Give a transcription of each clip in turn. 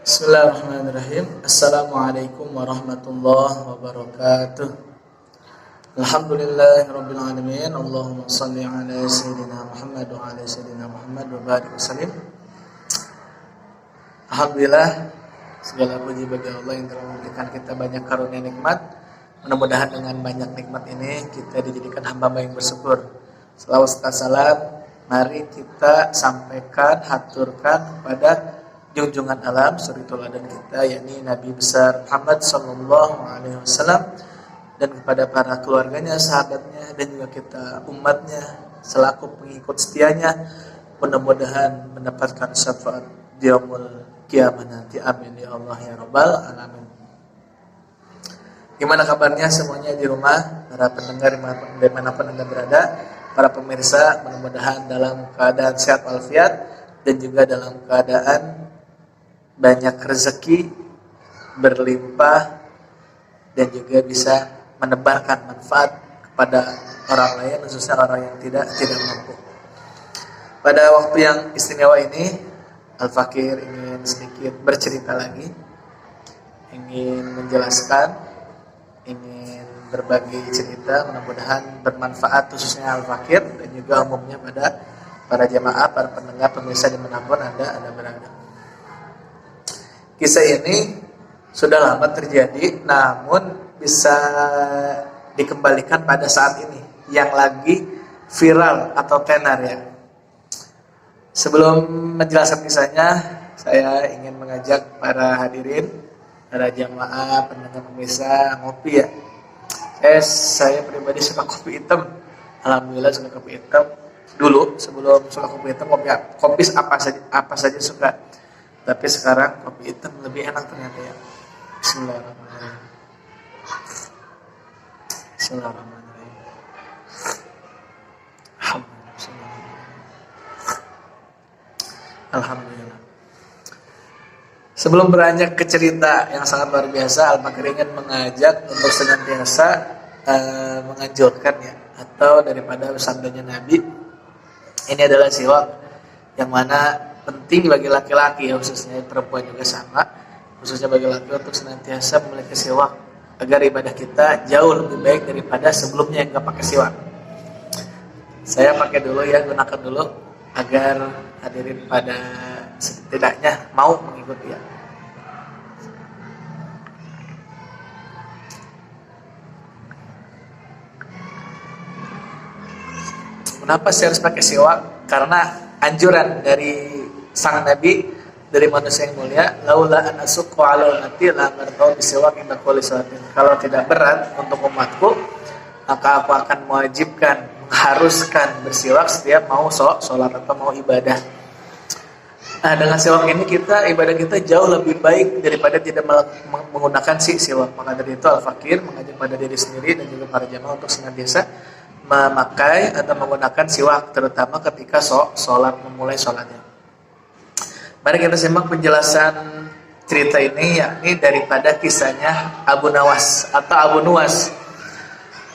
Bismillahirrahmanirrahim. Assalamualaikum warahmatullahi wabarakatuh. Alhamdulillahirabbil alamin. Allahumma shalli ala sayyidina Muhammad wa ala sayyidina Muhammad wa barik wasallim. Alhamdulillah, segala puji bagi Allah yang telah memberikan kita banyak karunia nikmat. Mudah-mudahan dengan banyak nikmat ini kita dijadikan hamba yang bersyukur. Selawat dan salam mari kita sampaikan, haturkan kepada junjungan alam suri teladan kita, yakni Nabi besar Muhammad sallallahu alaihi wasallam, dan kepada para keluarganya, sahabatnya, dan juga kita umatnya selaku pengikut setianya, mudah-mudahan mendapatkan syafaat di yaumul kiamat nanti. Amin ya Allah ya rabbal alamin. Gimana kabarnya semuanya di rumah, para pendengar dimanapun Anda berada, para pemirsa, mudah-mudahan dalam keadaan sehat walafiat dan juga dalam keadaan banyak rezeki, berlimpah, dan juga bisa menebarkan manfaat kepada orang lain, khususnya orang yang tidak mampu. Pada waktu yang istimewa ini, Al-Fakir ingin sedikit bercerita lagi, ingin menjelaskan, ingin berbagi cerita, mudah-mudahan bermanfaat khususnya Al-Fakir dan juga umumnya pada para jamaah, para pendengar, pemirsa dimanapun Anda berada. Kisah ini sudah lama terjadi, namun bisa dikembalikan pada saat ini yang lagi viral atau tenar ya. Sebelum menjelaskan kisahnya, saya ingin mengajak para hadirin, para jamaah, pendengar, pemirsa ngopi ya. Saya pribadi suka kopi hitam. Alhamdulillah suka kopi hitam. Dulu sebelum suka kopi hitam, kopi apa saja suka. Tapi sekarang kopi hitam lebih enak ternyata ya. Bismillahirrahmanirrahim. Bismillahirrahmanirrahim. Alhamdulillah. Sebelum beranjak ke cerita yang sangat luar biasa, Al-Fakir ingin mengajak untuk senantiasa menganjurkan ya, atau daripada sabdanya Nabi, ini adalah siwak yang mana penting bagi laki-laki ya, khususnya perempuan juga sama, khususnya bagi laki untuk senantiasa memiliki siwak agar ibadah kita jauh lebih baik daripada sebelumnya yang nggak pakai siwak. Saya pakai dulu ya, gunakan dulu agar hadirin pada setidaknya mau mengikuti ya. Kenapa saya harus pakai siwak? Karena anjuran dari sang Nabi, dari manusia yang mulia, laula an asukku ala ummati la amartu bisiwak inda kulli salatin. Kalau tidak berat untuk umatku, maka aku akan mewajibkan, mengharuskan bersiwak setiap mau sholat atau mau ibadah. Nah, dengan siwak ini ibadah kita jauh lebih baik daripada tidak menggunakan siwak. Maka dari itu Al-Fakir mengajak pada diri sendiri dan juga para jamaah untuk senantiasa memakai atau menggunakan siwak, terutama ketika memulai sholatnya. Mari kita simak penjelasan cerita ini, yakni daripada kisahnya Abu Nawas atau Abu Nuwas.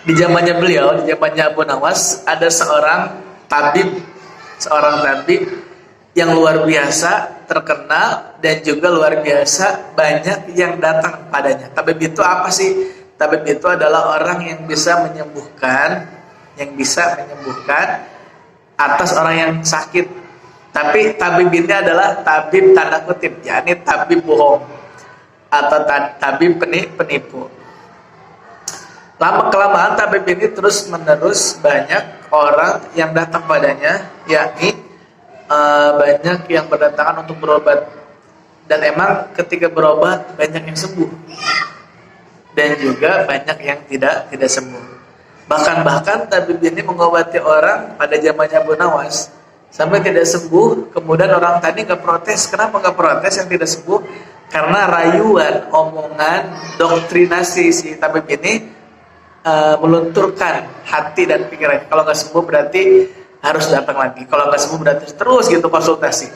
Di zamannya Abu Nawas, ada seorang tabib yang luar biasa terkenal dan juga luar biasa banyak yang datang padanya. Tabib itu apa sih? Tabib itu adalah orang yang bisa menyembuhkan atas orang yang sakit. Tapi tabib ini adalah tabib tanda kutip, yakni tabib bohong atau tabib penipu. Lama-kelamaan tabib ini terus-menerus banyak orang yang datang padanya, yakni banyak yang berdatangan untuk berobat. Dan emang ketika berobat banyak yang sembuh dan juga banyak yang tidak sembuh. Bahkan tabib ini mengobati orang pada zamannya Abu Nawas sampai tidak sembuh. Kemudian orang tadi nggak protes. Kenapa nggak protes yang tidak sembuh? Karena rayuan, omongan, doktrinasi si tabib ini melunturkan hati dan pikiran. Kalau nggak sembuh berarti harus datang lagi. Kalau nggak sembuh berarti terus gitu konsultasi.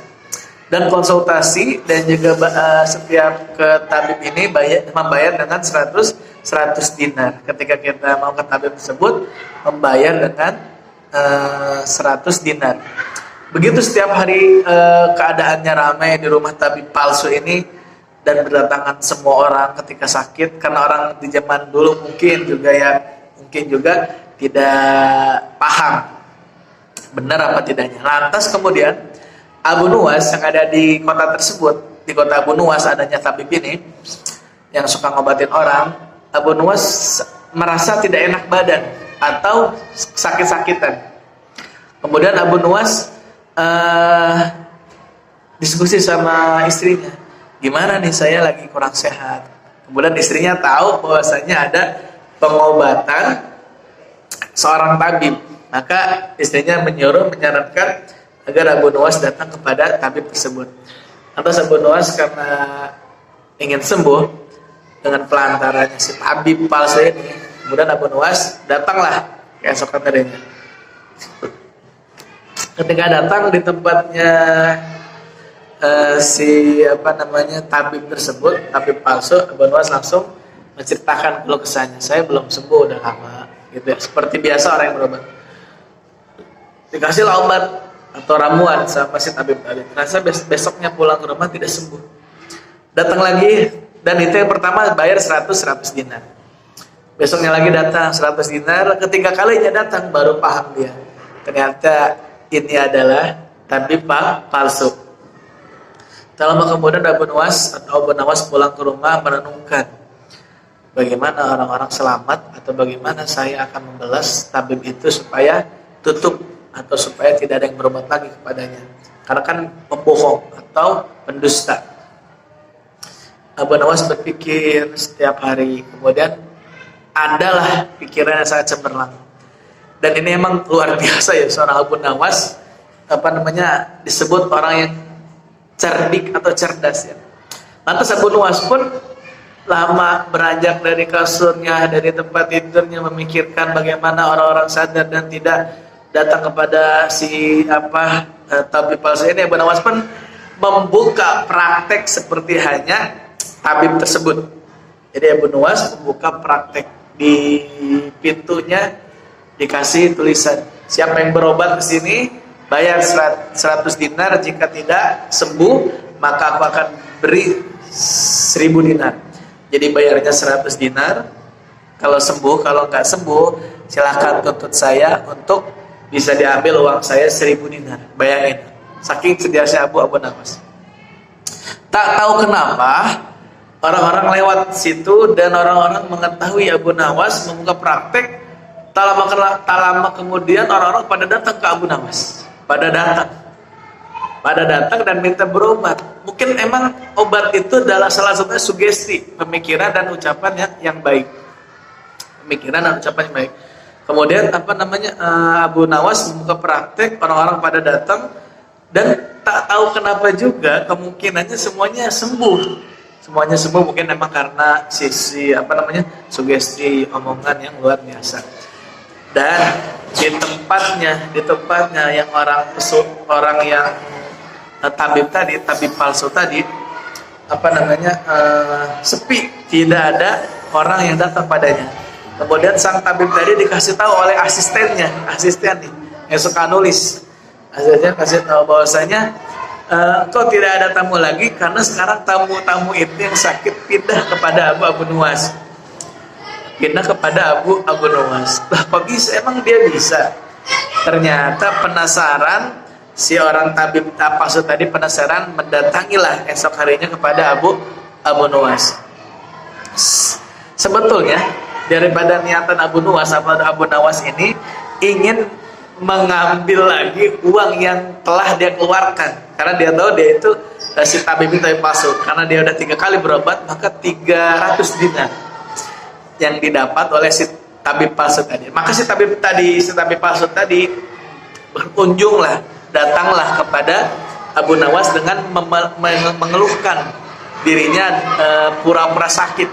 Dan juga setiap ke tabib ini membayar dengan 100 dinar. Ketika kita mau ke tabib tersebut membayar dengan 100 dinar. Begitu setiap hari keadaannya ramai di rumah tabib palsu ini, dan berdatangan semua orang ketika sakit, karena orang di zaman dulu mungkin juga tidak paham benar apa tidaknya. Lantas kemudian Abu Nuwas yang ada di kota tersebut, di kota Abu Nuwas adanya tabib ini yang suka ngobatin orang. Abu Nuwas merasa tidak enak badan atau sakit-sakitan. Kemudian Abu Nuwas diskusi sama istrinya, gimana nih, saya lagi kurang sehat. Kemudian istrinya tahu bahwasanya ada pengobatan seorang tabib, maka istrinya menyarankan agar Abu Nuwas datang kepada tabib tersebut. Lantas Abu Nuwas karena ingin sembuh dengan pelantarannya si tabib palsu ini, kemudian Abu Nuwas datanglah keesokan harinya. Ketika datang di tempatnya tabib tersebut, tabib palsu, Abu Nuwas langsung menceritakan keluh kesahnya, saya belum sembuh udah lama, gitu ya. Seperti biasa orang yang berobat, dikasihlah obat atau ramuan sama si tabib tadi. Ternyata besoknya pulang ke rumah tidak sembuh. Datang lagi, dan itu yang pertama bayar 100 dinar. Besoknya lagi datang 100 dinar. Ketiga kalinya datang baru paham dia, ternyata ini adalah tabib palsu. Tak lama kemudian Abu Nuwas pulang ke rumah merenungkan, bagaimana orang-orang selamat atau bagaimana saya akan membalas tabib itu supaya tutup atau supaya tidak ada yang berobat lagi kepadanya, karena kan pembohong atau pendusta. Abu Nuwas berpikir setiap hari, kemudian adalah pikiran yang sangat cemerlang. Dan ini emang luar biasa ya, seorang Abu Nuwas disebut orang yang cerdik atau cerdas ya. Lantas Abu Nuwas pun lama beranjak dari kasurnya, dari tempat tidurnya, memikirkan bagaimana orang-orang sadar dan tidak datang kepada tabib palsu ini. Abu Nuwas pun membuka praktek seperti hanya tabib tersebut. Jadi Abu Nuwas membuka praktek, di pintunya dikasih tulisan, siapa yang berobat ke sini bayar 100 dinar, jika tidak sembuh maka aku akan beri 1000 dinar. Jadi bayarnya 100 dinar kalau sembuh, kalau nggak sembuh silahkan tuntut saya untuk bisa diambil uang saya 1000 dinar. Bayangin, saking sediasnya Abu Nuwas. Tak tahu kenapa orang-orang lewat situ dan orang-orang mengetahui Abu Nuwas membuka praktek. Tak lama kemudian orang-orang pada datang ke Abu Nuwas, pada datang dan minta berobat. Mungkin emang obat itu adalah salah satunya sugesti, pemikiran dan ucapan yang baik. Pemikiran dan ucapan yang baik. Kemudian Abu Nuwas membuka praktek, orang-orang pada datang dan tak tahu kenapa juga kemungkinannya semuanya sembuh. Semuanya sembuh mungkin memang karena sugesti omongan yang luar biasa. Dan di tempatnya yang orang yang tabib palsu tadi sepi, tidak ada orang yang datang padanya. Kemudian sang tabib tadi dikasih tahu oleh asisten nih yang suka nulis. Asistennya kasih tahu bahwasanya kok tidak ada tamu lagi karena sekarang tamu-tamu itu yang sakit pindah kepada Abu Nuwas. Pindah kepada Abu Nuwas. Lah kok bisa? Emang dia bisa? Ternyata penasaran, si orang tabib palsu tadi penasaran, mendatangilah esok harinya kepada Abu Nuwas. Sebetulnya daripada niatan Abu Nuwas ini ingin mengambil lagi uang yang telah dia keluarkan, karena dia tahu dia itu si tabib palsu, karena dia udah 3 kali berobat, maka 300 dinar yang didapat oleh si tabib palsu tadi. Maka si tabib palsu tadi datanglah kepada Abu Nuwas dengan mengeluhkan dirinya pura-pura sakit.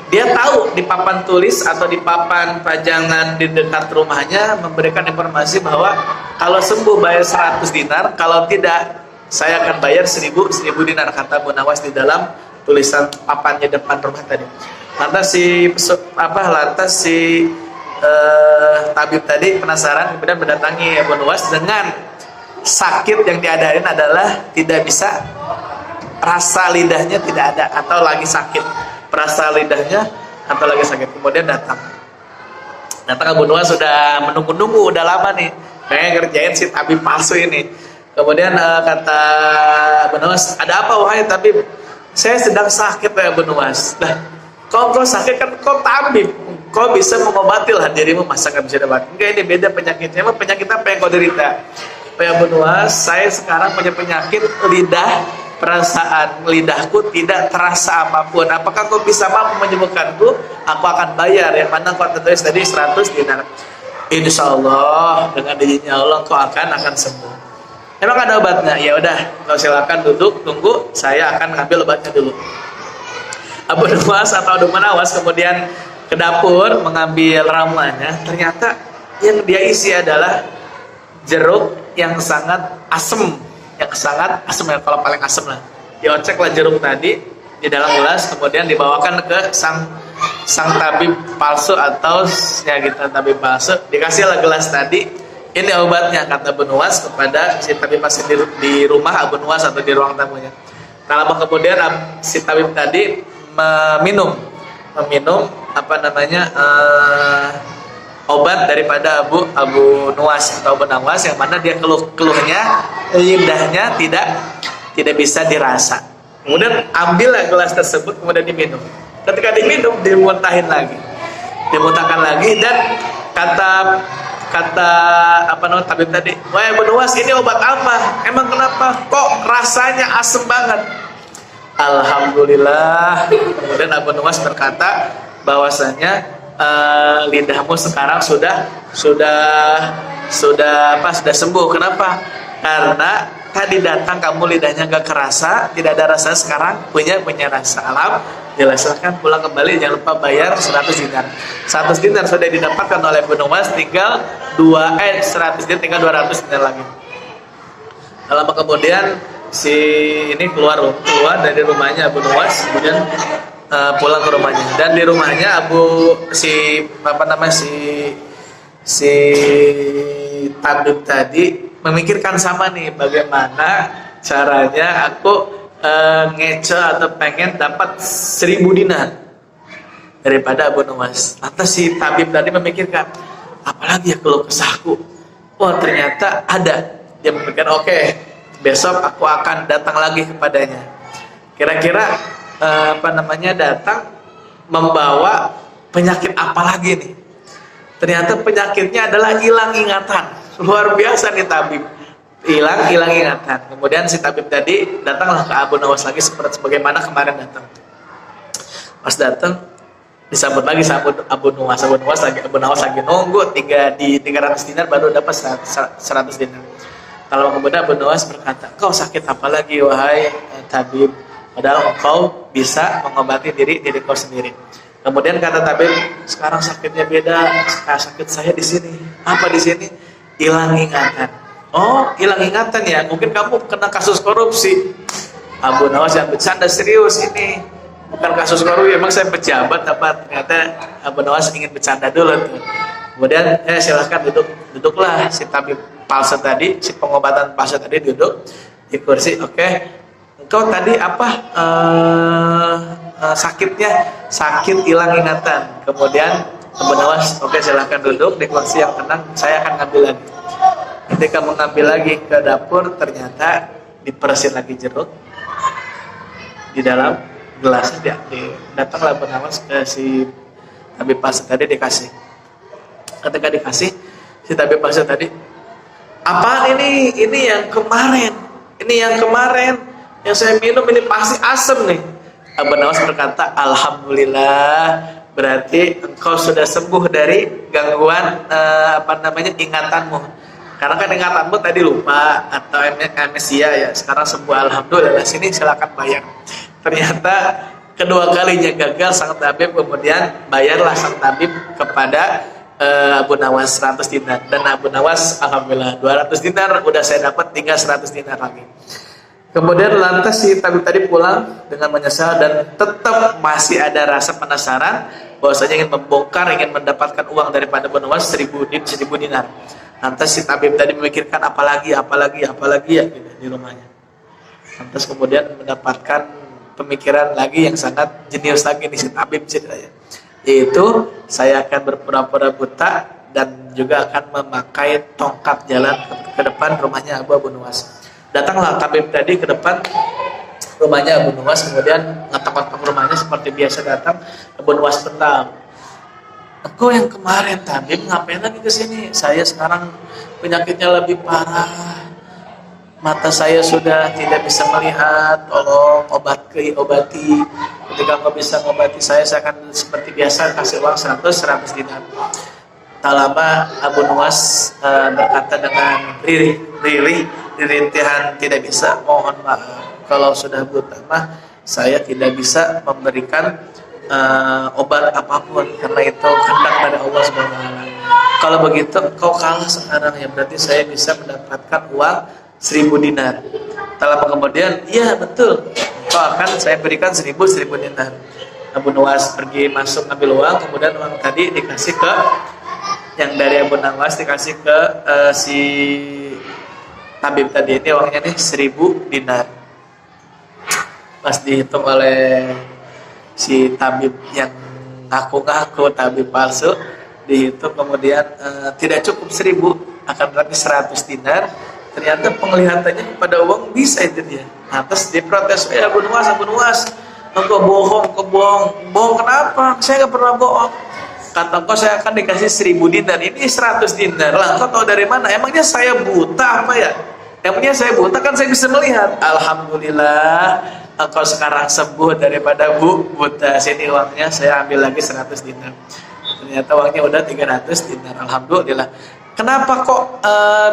Dia tahu di papan tulis atau di papan pajangan di dekat rumahnya memberikan informasi bahwa kalau sembuh bayar 100 dinar, kalau tidak saya akan bayar 1000 dinar, kata Abu Nuwas di dalam tulisan papannya depan rumah tadi. Lantas si tabib tadi penasaran, kemudian mendatangi Abu Nuwas dengan sakit yang diadain adalah tidak bisa rasa lidahnya tidak ada atau lagi sakit, perasa lidahnya atau lagi sakit. Kemudian datang Abu Nuwas sudah menunggu-nunggu, udah lama nih pengen ngerjain si tabib palsu ini. Kemudian kata Abu Nuwas, ada apa wahai tabib? Saya sedang sakit ya Abu Nuwas. Lah, kau sakit kan kau tabib, kau bisa mengobati lah dirimu, masa nggak bisa dapat? Enggak, ini beda penyakitnya. Emang penyakit apa yang kau derita? Ya Abu Nuwas, saya sekarang punya penyakit lidah, perasaan lidahku tidak terasa apapun. Apakah kau bisa mampu menyembuhkanku? Aku akan bayar. Yang mana kau tulis tadi 100 dinar. Insya Allah dengan izinnya Allah kau akan sembuh. Emang ada obatnya? Ya udah, kau silakan duduk, tunggu. Saya akan ngambil obatnya dulu. Abu Nuwas atau Abu Nawas kemudian ke dapur mengambil ramuannya. Ternyata yang dia isi adalah jeruk yang sangat asem, ya kalau paling asem lah. Diocek lah jeruk tadi di dalam gelas, kemudian dibawakan ke sang tabib palsu atau ya gitu tabib palsu. Dikasih lah gelas tadi, ini obatnya kata Abu Nuwas kepada si tabib palsu di rumah Abu Nuwas atau di ruang tamunya. Nah, lama kemudian si tabib tadi meminum obat daripada Abu Nuwas atau Abu Nawas, yang mana dia keluhnya lidahnya tidak bisa dirasa. Kemudian ambillah gelas tersebut, kemudian diminum. Ketika diminum, dimuntahkan lagi, dan kata tabib tadi, wah Abu Nuwas, ini obat apa? Emang kenapa? Kok rasanya asem banget? Alhamdulillah. Kemudian Abu Nuwas berkata bahwasanya lidahmu sekarang sudah sembuh. Kenapa? Karena tadi datang kamu lidahnya gak kerasa, tidak ada rasa, sekarang punya rasa. Alhamdulillah, silahkan pulang kembali, jangan lupa bayar 100 dinar. 100 dinar sudah didapatkan oleh Abu Nuwas, tinggal 100 dinar, tinggal 200 dinar lagi. Lama kemudian si ini keluar dari rumahnya Abu Nuwas, kemudian pulang ke rumahnya, dan di rumahnya si tabib tadi memikirkan sama nih, bagaimana caranya aku ngece atau pengen dapat 1000 dinar daripada Abu Nuwas. Lantas si tabib tadi memikirkan, apalagi ya kalau kesahku. Oh, ternyata ada. Dia memikirkan, oke, besok aku akan datang lagi kepadanya. Kira-kira datang membawa penyakit apa lagi nih? Ternyata penyakitnya adalah hilang ingatan. Luar biasa nih tabib, hilang ingatan. Kemudian si tabib tadi datanglah ke Abu Nawas lagi seperti sebagaimana kemarin datang. Pas datang disambut lagi sama Abu Nawas lagi nunggu 300 dinar baru dapat 100 dinar. Kalau kemudian Abu Nawas berkata, kau sakit apa lagi wahai tabib? Padahal engkau bisa mengobati diri kau sendiri. Kemudian kata tabib, sekarang sakitnya beda. Sakit saya di sini. Apa di sini? Hilang ingatan. Oh, hilang ingatan ya? Mungkin kamu kena kasus korupsi. Abu Nawas yang bercanda, serius ini. Bukan kasus korupsi, emang saya pejabat apa? Ternyata Abu Nawas ingin bercanda dulu tuh. Kemudian silahkan duduklah si tabib palsu tadi, si pengobatan palsu tadi duduk di kursi. Oke. Kau tadi apa sakitnya? Sakit hilang ingatan. Kemudian Abu Nawas, oke, silahkan duduk di kursi yang tenang, saya akan ngambil lagi. Ketika mengambil lagi ke dapur, ternyata diperesin lagi jeruk di dalam gelasnya. Datanglah Abu Nawas ke si tabib palsu tadi, dikasih. Ketika dikasih, si tabib palsu tadi, apaan ini? Ini yang kemarin yang saya minum ini pasti asam nih. Abu Nawas berkata, alhamdulillah, berarti engkau sudah sembuh dari gangguan ingatanmu. Karena kan ingatanmu tadi lupa atau amnesia ya. Sekarang sembuh, alhamdulillah. Sini silakan bayar. Ternyata kedua kalinya gagal sang tabib, kemudian bayarlah sang tabib kepada Abu Nawas 100 dinar. Dan Abu Nawas, alhamdulillah, 200 dinar udah saya dapat, tinggal 100 dinar lagi. Kemudian lantas si tabib tadi pulang dengan menyesal dan tetap masih ada rasa penasaran bahwasanya ingin membongkar, ingin mendapatkan uang daripada Abu Nawas 1000 dinar. Lantas si tabib tadi memikirkan apalagi ya gitu, di rumahnya. Terus kemudian mendapatkan pemikiran lagi yang sangat jenius lagi di si tabib ceritanya, yaitu saya akan berpura-pura buta dan juga akan memakai tongkat jalan ke depan rumahnya Abu Nuwas. Datanglah tabib tadi ke depan rumahnya Abu Nuwas, kemudian ngetok-ngetok rumahnya seperti biasa datang. Abu Nuwas tentang, engkau yang kemarin tabib ngapain lagi ke sini? Saya sekarang penyakitnya lebih parah, mata saya sudah tidak bisa melihat, tolong obati. Ketika engkau bisa mengobati saya akan seperti biasa kasih uang 100 dinar. Tak lama Abu Nuwas berkata dengan rintihan, tidak bisa, mohon maaf, kalau sudah buta mah saya tidak bisa memberikan obat apapun, karena itu kehendak dari Allah Subhanahu. Kalau begitu kau kalah sekarang ya, berarti saya bisa mendapatkan uang 1000 dinar. Tak lama kemudian, iya betul, kau akan saya berikan 1000 dinar. Abu Nuwas pergi masuk ambil uang, kemudian uang tadi dikasih ke yang dari Abu Nuwas, dikasih ke si tabib tadi. Ini uangnya nih 1000 dinar. Pas dihitung oleh si tabib yang ngaku-ngaku tabib palsu, dihitung kemudian tidak cukup 1000, akan berarti 100 dinar. Ternyata penglihatannya pada uang bisa itu dia. Nah, terus diprotes, Abu Nuwas, engkau bohong, kenapa? Saya nggak pernah bohong. Kata kau saya akan dikasih 1000 dinar, ini 100 dinar. Lah, kau tahu dari mana? Emangnya saya buta apa ya? Emangnya saya buta, kan saya bisa melihat. Alhamdulillah, engkau sekarang sembuh daripada buta. Sini uangnya, saya ambil lagi 100 dinar. Ternyata uangnya udah 300 dinar. Alhamdulillah. Kenapa kok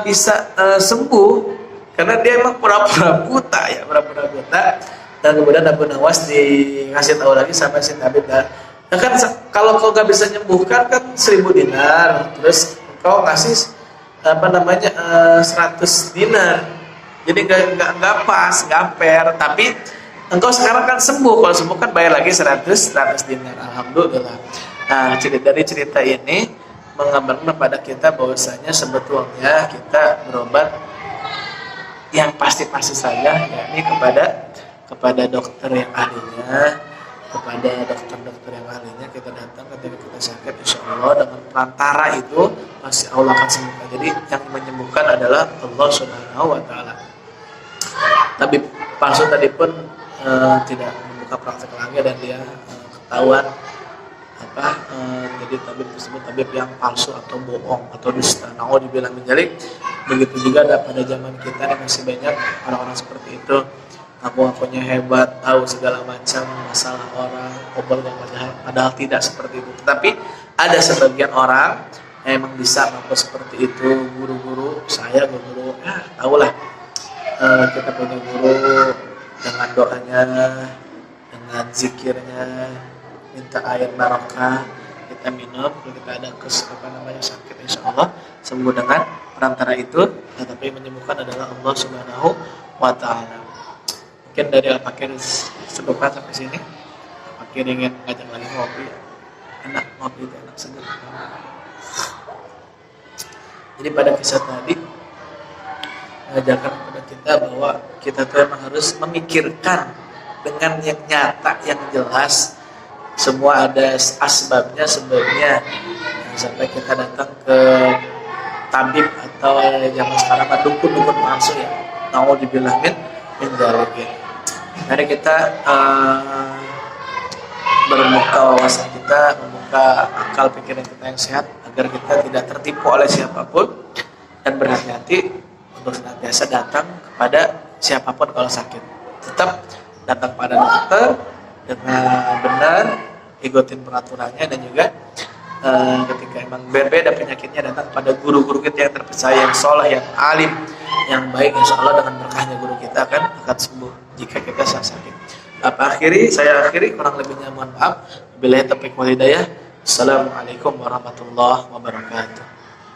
bisa sembuh? Karena dia emang pura-pura buta ya, pura-pura buta. Dan kemudian Abu Nuwas dikasih tahu lagi sama si tabib. Nah kan kalau kau gak bisa nyembuhkan kan 1000 dinar, terus kau ngasih 100 dinar. Jadi nggak pas, nggak fair. Tapi engkau sekarang kan sembuh, kalau sembuh kan bayar lagi 100 dinar. Alhamdulillah. Nah, dari cerita ini menggambarkan kepada kita bahwasanya sebetulnya kita berobat yang pasti-pasti saja, yakni kepada dokter yang ahlinya, kepada dokter-dokter yang ahlinya kita datang ketika kita sakit, insya Allah dengan perantara itu pasti Allah akan sembuhkan. Jadi yang menyembuhkan adalah Allah Subhanahu wa Ta'ala. Tapi palsu tadi pun tidak membuka praktek lagi dan dia ketahuan jadi tabib tersebut tabib yang palsu atau bohong atau dusta. Naudzubillah min dzalik. Begitu juga ada pada zaman kita yang masih banyak orang-orang seperti itu. Aku-akunya hebat, tahu segala macam masalah orang, obrol yang padahal tidak seperti itu. Tetapi ada sebagian orang yang emang bisa mampu seperti itu. Guru-guru, saya guru, tahulah kita punya guru dengan doanya, dengan zikirnya, minta air barokah kita minum kalau kita ada sakit, insya Allah sembuh dengan perantara itu. Tetapi menyembuhkan adalah Allah Subhanahu wa Ta'ala. Mungkin dari Al-Fakir sebutkan sampai sini. Fakir ingin ngajak lagi ngopi, enak ngopi itu enak segar. Jadi pada kisah tadi mengajarkan kepada kita bahwa kita tuh memang harus memikirkan dengan yang nyata, yang jelas. Semua ada sebabnya. Jangan sampai kita datang ke tabib atau zaman sekarang dukun palsu ya. Naudzubillah min dzalik. Mari kita membuka wawasan kita, membuka akal pikiran kita yang sehat agar kita tidak tertipu oleh siapapun dan berhati-hati untuk senantiasa datang kepada siapapun kalau sakit. Tetap datang pada dokter dengan benar, ikutin peraturannya, dan juga ketika emang berbeda penyakitnya datang pada guru-guru kita yang terpercaya, yang soleh, yang alim, yang baik. Insya Allah dengan berkahnya guru kita akan sembuh jika kita sakit. Saya akhiri, kurang lebihnya mohon maaf. Wabillahi taufiq wal hidayah. Assalamualaikum warahmatullahi wabarakatuh.